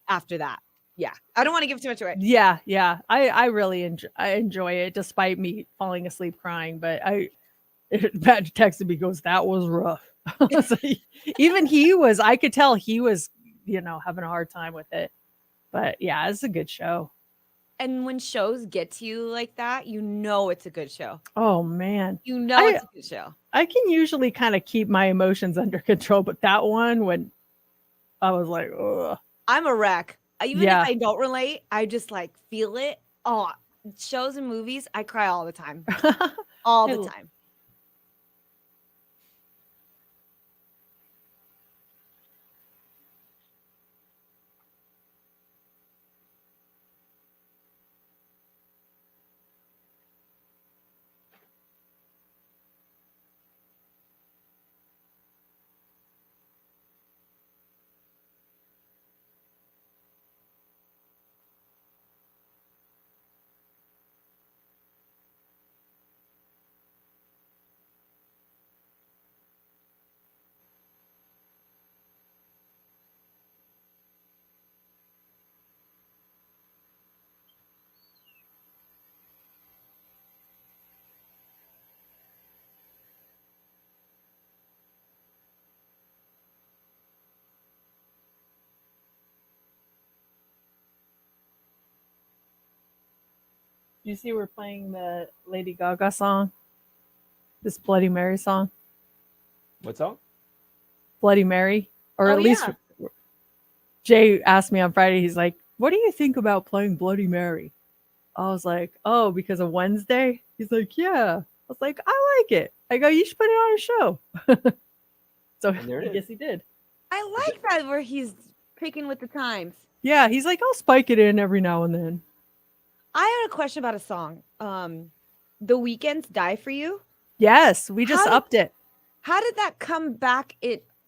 after that. Yeah, I don't want to give too much away. Yeah. I really enjoy it, despite me falling asleep crying. But Matt texted me, goes, that was rough. So even he was, I could tell he was, having a hard time with it. But yeah, it's a good show. And when shows get to you like that, you know it's a good show. Oh man. You know it's a good show. I can usually kind of keep my emotions under control, but that one, when I was like, ugh. I'm a wreck. Even Yeah. if I don't relate, I just like feel it. Oh, shows and movies, I cry all the time. All the I- time. You see, we're playing the Lady Gaga song, this Bloody Mary song, What's up? Bloody Mary, or Oh, at least yeah. Jay asked me on Friday. He's like, "What do you think about playing Bloody Mary?" I was like, "Oh, because of Wednesday." He's like, "Yeah." I was like, "I like it." I go, "You should put it on a show." So And there it I is. guess he did. I like that where he's picking with the times. Yeah, he's like, "I'll spike it in every now and then." I had a question about a song. The Weeknd's Die For You. Yes, we just How did- upped it. How did that come back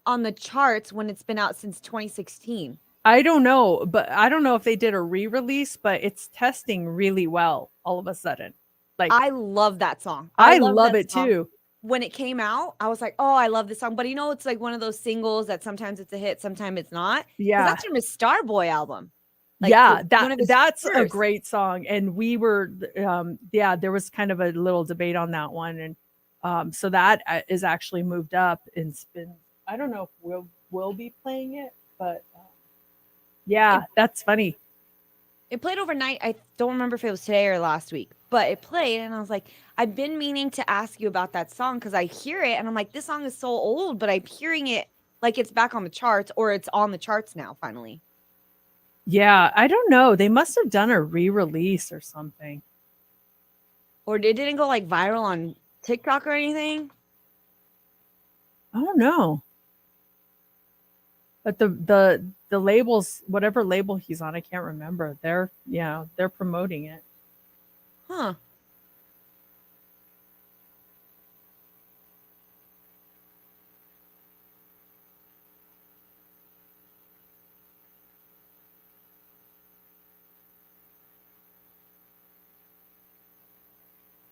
on the charts when it's been out since 2016? I don't know, but I don't know if they did a re-release, but it's testing really well all of a sudden. Like I love that song. I love that it song. too. When it came out, I was like, "Oh, I love this song." But it's like one of those singles that sometimes it's a hit, sometimes it's not. 'Cause Yeah. that's from his Starboy album. Like, Yeah, one of his that's a first. great song. And we were there was kind of a little debate on that one. And So that is actually moved up and been. I don't know if we'll be playing it, but yeah, that's funny. It played overnight. I don't remember if it was today or last week, but it played, and I was like, I've been meaning to ask you about that song because I hear it, and I'm like, this song is so old, but I'm hearing it like it's back on the charts, or it's on the charts now finally. Yeah, I don't know. They must have done a re-release or something. Or it didn't go like viral on TikTok or anything. I don't know. But the labels, whatever label he's on, I can't remember. They're promoting it. Huh.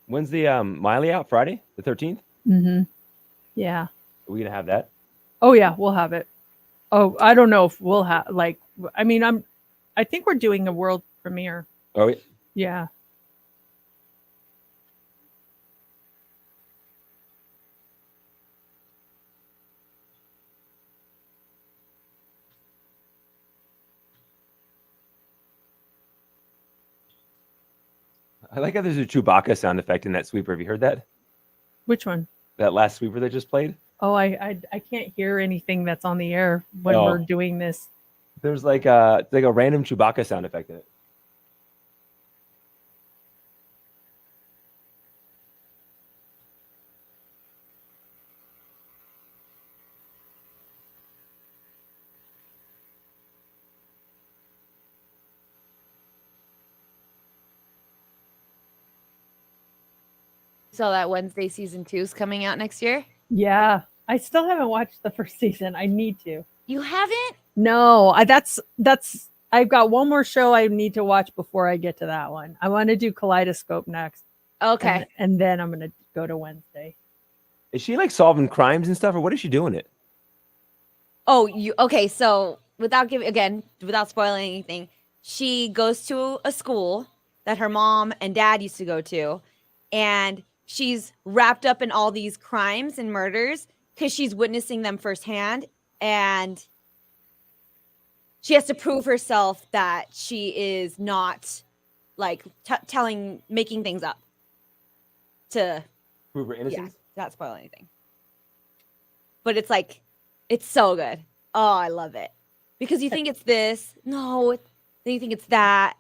When's the Miley out? Friday, the 13th? Mm-hmm. Yeah. Are we gonna have that? Oh yeah, we'll have it. Oh, I don't know if we'll have I think we're doing a world premiere. Oh, yeah. Yeah. I like how there's a Chewbacca sound effect in that sweeper. Have you heard that? Which one? That last sweeper that just played? Oh, I can't hear anything that's on the air when Oh. we're doing this. There's like a random Chewbacca sound effect in it. So that Wednesday season 2 is coming out next year. Yeah. I still haven't watched the first season. I need to. You haven't? No, that's I've got one more show I need to watch before I get to that one. I want to do Kaleidoscope next. Okay. And then I'm gonna go to Wednesday. Is she like solving crimes and stuff, or what is she doing it? Oh, you okay? So without spoiling anything, she goes to a school that her mom and dad used to go to, and she's wrapped up in all these crimes and murders because she's witnessing them firsthand, and she has to prove herself that she is not like making things up to Prove her innocence? not spoil anything. But it's like, it's so good. Oh, I love it. Because you think it's this, no, then you think it's that.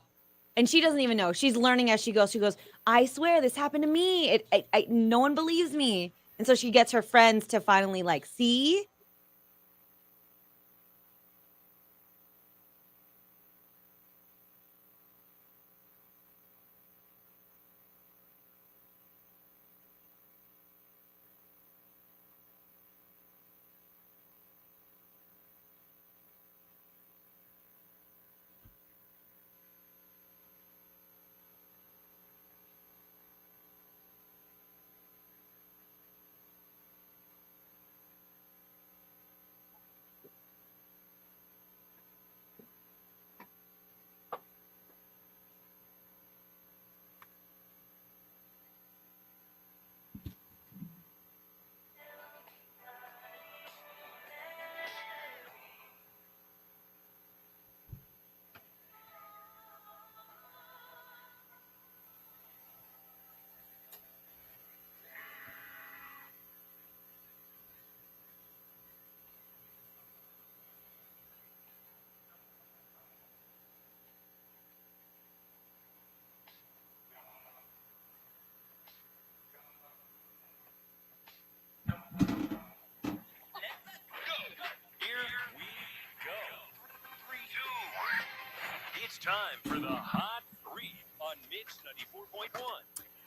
And she doesn't even know. She's learning as she goes. She goes, I swear this happened to me. No one believes me. And so she gets her friends to finally like see. Here we go. 3, 2, 1. It's time for the Hot 3 on Mix 94.1.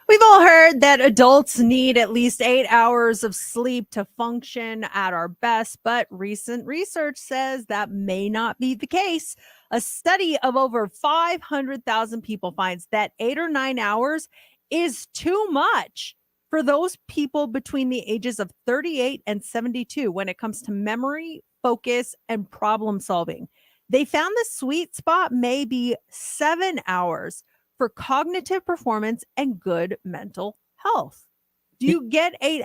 We've all heard that adults need at least 8 hours of sleep to function at our best, but recent research says that may not be the case. A study of over 500,000 people finds that 8 or 9 hours is too much for those people between the ages of 38 and 72 when it comes to memory, focus, and problem solving. They found the sweet spot may be 7 hours for cognitive performance and good mental health. Do you get 8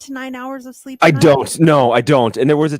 to 9 hours of sleep? I a night? don't. No, I don't. And there was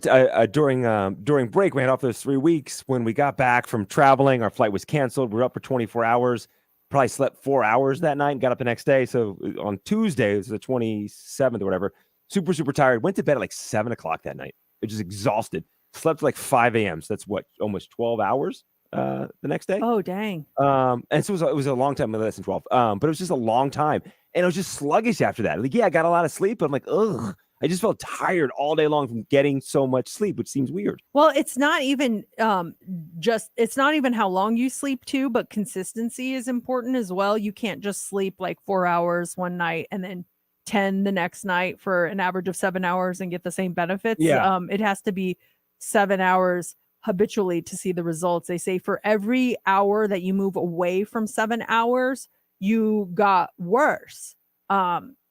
during break, we had off those 3 weeks when we got back from traveling. Our flight was canceled. We were up for 24 hours. Probably slept 4 hours that night and got up the next day. So on Tuesday, it was the 27th or whatever. Super, super tired. Went to bed at like 7 o'clock that night. It just exhausted. Slept like 5 a.m. So that's what, almost 12 hours the next day. Oh, dang. And so it was a long time, less than 12. But it was just a long time. And I was just sluggish after that. Like, yeah, I got a lot of sleep, but I'm like, ugh. I just felt tired all day long from getting so much sleep, which seems weird. Well, it's not even it's not even how long you sleep too, but consistency is important as well. You can't just sleep like 4 hours one night and then 10 the next night for an average of 7 hours and get the same benefits. Yeah. It has to be 7 hours habitually to see the results. They say for every hour that you move away from 7 hours, you got worse.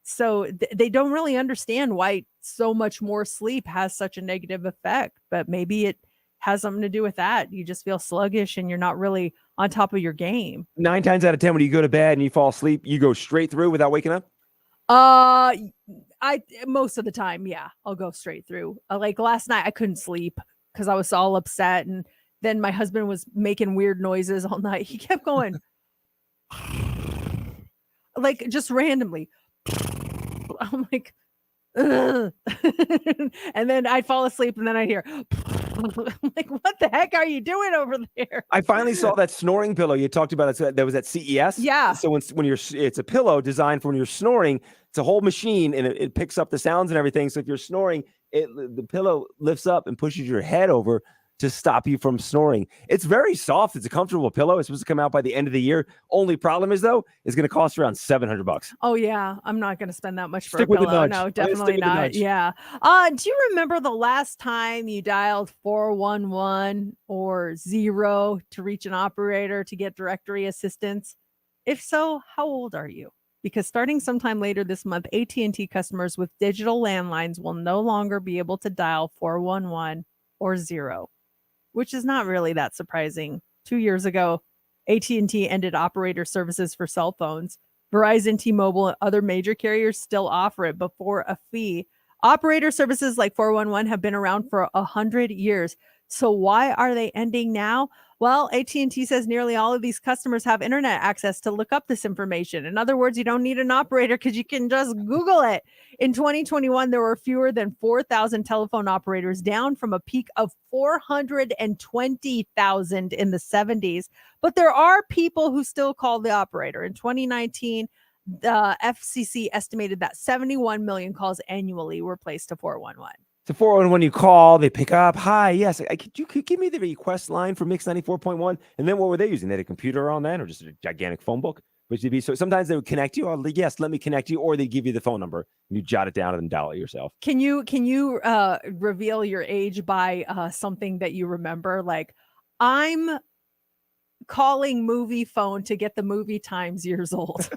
So they don't really understand why so much more sleep has such a negative effect, but maybe it has something to do with that. You just feel sluggish and you're not really on top of your game. 9 times out of 10, when you go to bed and you fall asleep, you go straight through without waking up. I most of the time, yeah, I'll go straight through. Like last night, I couldn't sleep because I was all upset, and then my husband was making weird noises all night. He kept going, like just randomly. I'm like, ugh. And then I'd fall asleep, and then I'd hear. I'm like, what the heck are you doing over there? I finally saw that snoring pillow you talked about. That was at CES. Yeah. So when it's a pillow designed for when you're snoring. It's a whole machine, and it picks up the sounds and everything. So if you're snoring, the pillow lifts up and pushes your head over to stop you from snoring. It's very soft. It's a comfortable pillow. It's supposed to come out by the end of the year. Only problem is though, it's going to cost around $700. Oh yeah, I'm not going to spend that much for Stick a with the pillow. nudge. No, Stick definitely with the not. nudge. Yeah. Do you remember the last time you dialed 411 or 0 to reach an operator to get directory assistance? If so, how old are you? Because starting sometime later this month, AT&T customers with digital landlines will no longer be able to dial 411 or 0, which is not really that surprising. 2 years ago, AT&T ended operator services for cell phones. Verizon, T-Mobile, and other major carriers still offer it, but for a fee. Operator services like 411 have been around for 100 years. So why are they ending now? Well, AT&T says nearly all of these customers have internet access to look up this information. In other words, you don't need an operator because you can just Google it. In 2021, there were fewer than 4,000 telephone operators, down from a peak of 420,000 in the 70s. But there are people who still call the operator. In 2019, the FCC estimated that 71 million calls annually were placed to 411. So 411, you call, they pick up. Hi, yes. Could you give me the request line for Mix 94.1? And then what were they using? They had a computer on that or just a gigantic phone book? Which would be so sometimes they would connect you. Like, yes, let me connect you, or they give you the phone number. And you jot it down and then dial it yourself. Can you reveal your age by something that you remember? Like, I'm calling movie phone to get the movie times years old.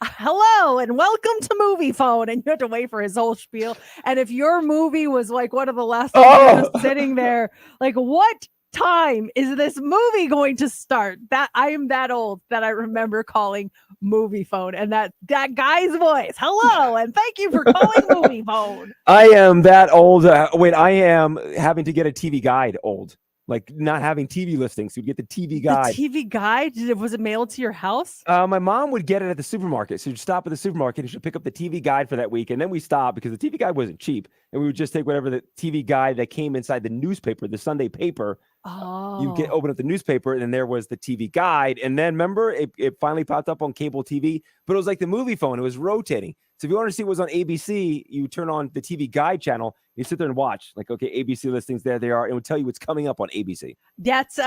Hello and welcome to movie phone, and you had to wait for his whole spiel. And if your movie was like one of the last ones, you're just sitting there like, what time is this movie going to start? That I am that old that I remember calling movie phone, and that guy's voice. Hello and thank you for calling movie phone. I am that old. I am having to get a TV guide old. Like not having TV listings. So you get the TV guide. The TV guide? Was it mailed to your house? My mom would get it at the supermarket. So you'd stop at the supermarket and she'd pick up the TV guide for that week. And then we stopped because the TV guide wasn't cheap. And we would just take whatever the TV guide that came inside the newspaper, the Sunday paper. Oh. You open up the newspaper and then there was the TV guide. And then remember, it finally popped up on cable TV, but it was like the movie phone. It was rotating. So if you want to see what was on ABC, you turn on the TV guide channel, you sit there and watch like, okay, ABC listings, there they are. It would tell you what's coming up on ABC. That's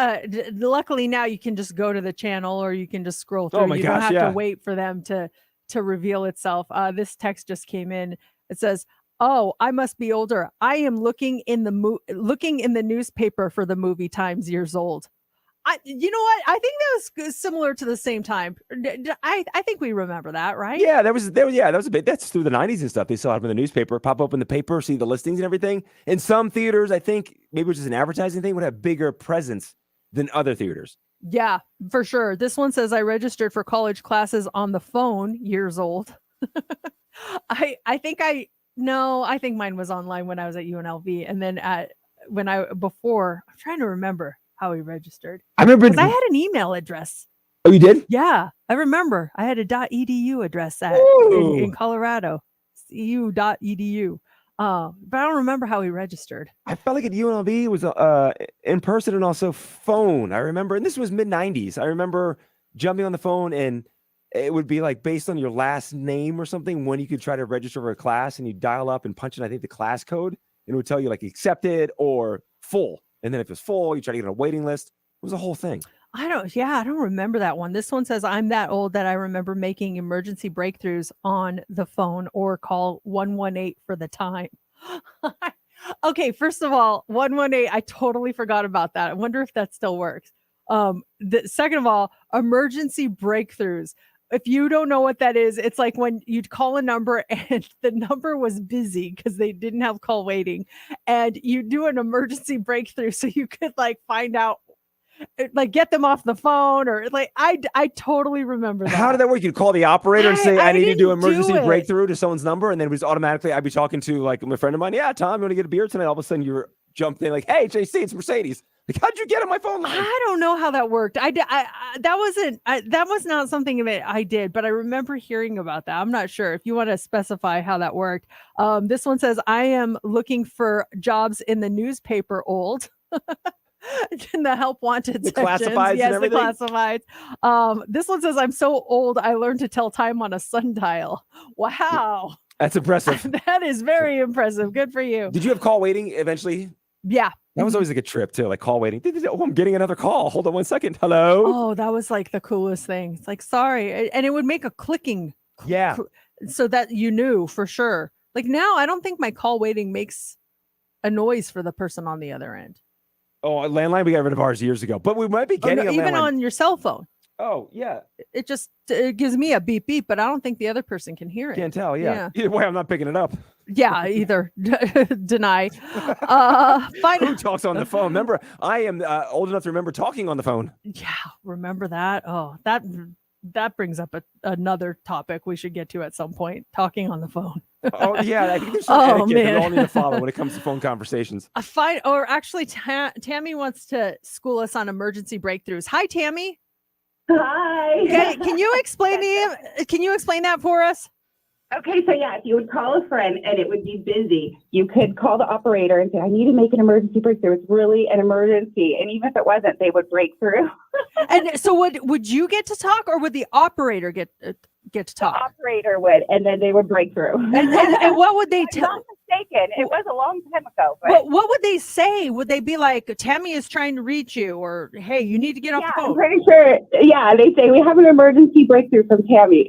luckily now you can just go to the channel or you can just scroll through. Oh my you gosh, don't have yeah. to wait for them to reveal itself. This text just came in. It says, "Oh, I must be older. I am looking in the newspaper for the movie times years old." You know what? I think that was similar to the same time. I think we remember that, right? Yeah, that was a bit. That's through the 90s and stuff. They still have in the newspaper, pop open the paper, see the listings and everything. In some theaters, I think maybe it was just an advertising thing, would have bigger presence than other theaters. Yeah, for sure. This one says I registered for college classes on the phone, years old. I think I think mine was online when I was at UNLV, and then I'm trying to remember how we registered I remember. because I had an email address. Oh, you did? Yeah, I remember. I had a .edu address in Ooh. Colorado, cu.edu. But I don't remember how we registered. I felt like at UNLV it was in person and also phone. I remember, and this was mid '90s. I remember jumping on the phone, and it would be like based on your last name or something when you could try to register for a class, and you dial up and punch in, I think, the class code, and it would tell you like accepted or full. And then if it was full, you try to get on a waiting list. It was a whole thing. I don't remember that one. This one says I'm that old that I remember making emergency breakthroughs on the phone or call 118 for the time. Okay, first of all, 118, I totally forgot about that. I wonder if that still works. Second of all, emergency breakthroughs. If you don't know what that is, it's like when you'd call a number and the number was busy because they didn't have call waiting, and you do an emergency breakthrough so you could like find out, like get them off the phone, or like I totally remember that. How did that work? You'd call the operator and say, I need to do didn't do emergency it. breakthrough to someone's number. And then it was automatically, I'd be talking to like a friend of mine. Yeah, Tom, you want to get a beer tonight? All of a sudden you're jumped in like, hey, JC, it's Mercedes. Like, how'd you get on my phone line? I don't know how that worked. That was not something that I did, but I remember hearing about that. I'm not sure if you want to specify how that worked. This one says, I am looking for jobs in the newspaper old. In the help wanted The sections. classifieds Yes, and everything? the classifieds. This one says, I'm so old, I learned to tell time on a sundial. Wow. That's impressive. That is very impressive. Good for you. Did you have call waiting eventually? Yeah. That was always like a trip too, like call waiting. Oh, I'm getting another call. Hold on one second. Hello? Oh, that was like the coolest thing. It's like, sorry. And it would make a clicking Yeah. so that you knew for sure. Like now, I don't think my call waiting makes a noise for the person on the other end. Oh, a landline, we got rid of ours years ago, but we might be Oh, getting no, a even landline. on your cell phone. Oh, yeah. It just it gives me a beep beep, but I don't think the other person can hear it. Can't tell. Yeah. Either way, I'm not picking it up. Yeah, either deny. Who talks on the phone? Remember, I am old enough to remember talking on the phone. Yeah, remember that? Oh, that brings up another topic we should get to at some point. Talking on the phone. Oh, yeah. I think there's some etiquette that man. we all need to follow when it comes to phone conversations. Or actually, Tammy wants to school us on emergency breakthroughs. Hi, Tammy. Hi. Can you explain that for us? Okay, so yeah, if you would call a friend and it would be busy, you could call the operator and say, I need to make an emergency breakthrough. It's really an emergency. And even if it wasn't, they would break through. And so would you get to talk, or would the operator get to The talk? operator would, and then they would break through. And what would they I'm tell? not mistaken. It was a long time ago. But What would they say? Would they be like, Tammy is trying to reach you, or hey, you need to get off yeah, the I'm phone? pretty sure. Yeah, they say, we have an emergency breakthrough from Tammy.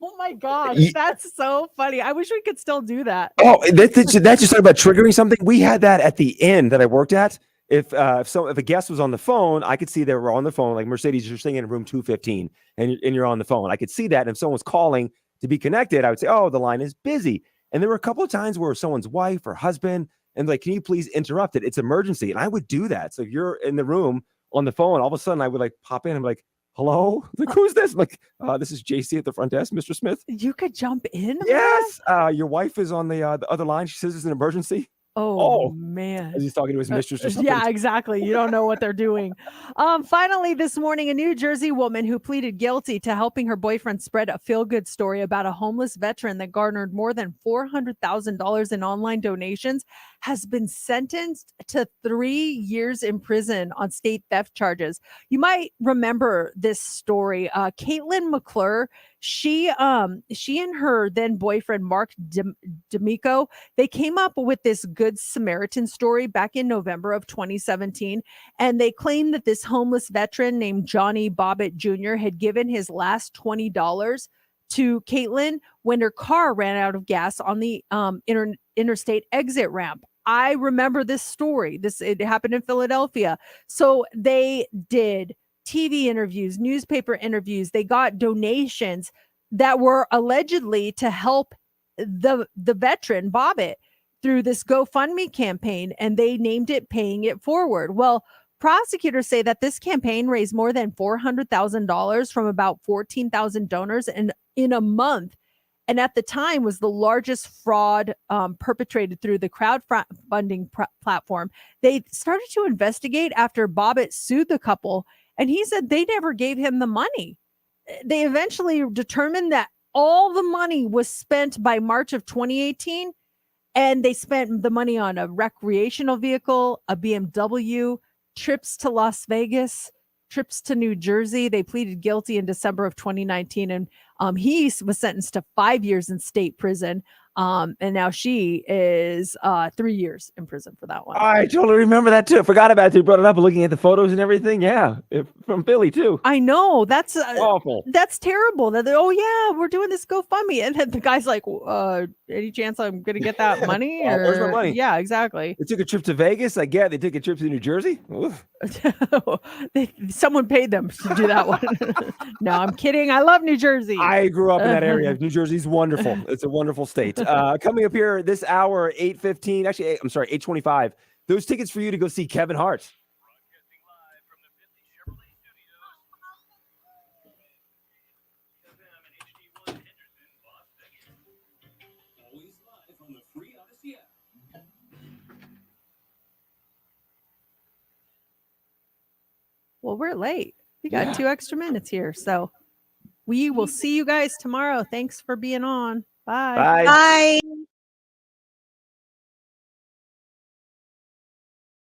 Oh my gosh, Ye- that's so funny. I wish we could still do that. Oh, that's just talking about triggering something. We had that at the inn that I worked at. If a guest was on the phone, I could see they were on the phone. Like Mercedes, you're sitting in room 215, and you're on the phone. I could see that. And if someone was calling to be connected, I would say, "Oh, the line is busy." And there were a couple of times where someone's wife or husband and like, "Can you please interrupt it? It's emergency." And I would do that. So if you're in the room on the phone, all of a sudden I would like pop in. I'm like, "Hello, like who's this?" I'm like, this is JC at the front desk, Mr. Smith. You could jump in. on Yes. Your wife is on the other line. She says it's an emergency. Oh, Oh. man. As he's talking to his mistress or something. Yeah, exactly. You don't know what they're doing. Finally, this morning, a New Jersey woman who pleaded guilty to helping her boyfriend spread a feel-good story about a homeless veteran that garnered more than $400,000 in online donations has been sentenced to 3 years in prison on state theft charges. You might remember this story. Caitlin McClure, she and her then boyfriend Mark D'Amico, they came up with this Good Samaritan story back in November of 2017, and they claimed that this homeless veteran named Johnny Bobbitt Jr. had given his last $20 to Caitlin when her car ran out of gas on the interstate exit ramp. I remember this story. It happened in Philadelphia. So they did TV interviews, newspaper interviews. They got donations that were allegedly to help the veteran Bobbitt through this GoFundMe campaign, and they named it Paying It Forward. Well, prosecutors say that this campaign raised more than $400,000 from about 14,000 donors in a month. and at the time was the largest fraud perpetrated through the crowdfunding platform. They started to investigate after Bobbitt sued the couple, and he said they never gave him the money. They eventually determined that all the money was spent by March of 2018, and they spent the money on a recreational vehicle, a BMW, trips to Las Vegas, trips to New Jersey. They pleaded guilty in December of 2019, and he was sentenced to 5 years in state prison. And now she is 3 years in prison for that one. I totally remember that too. Forgot about it. You brought it up, looking at the photos and everything. Yeah, from Philly too. I know, that's Awful. That's terrible. That oh yeah, we're doing this GoFundMe, and then the guy's like, any chance I'm gonna get that money? Where's my money? Yeah, exactly. They took a trip to Vegas. I get they took a trip to New Jersey. Oof. Someone paid them to do that one. No, I'm kidding. I love New Jersey. I grew up in that area. New Jersey's wonderful. It's a wonderful state. Coming up here this hour, 8:15. Actually, I'm sorry, 8:25. Those tickets for you to go see Kevin Hart. Broadcasting live from the Bentley Chevrolet Studios. FM and HD1 Henderson, Las Vegas. Always live on the free Odyssey app. Well, we're late. We got 2 extra minutes here, so we will see you guys tomorrow. Thanks for being on. Bye. Bye. Bye.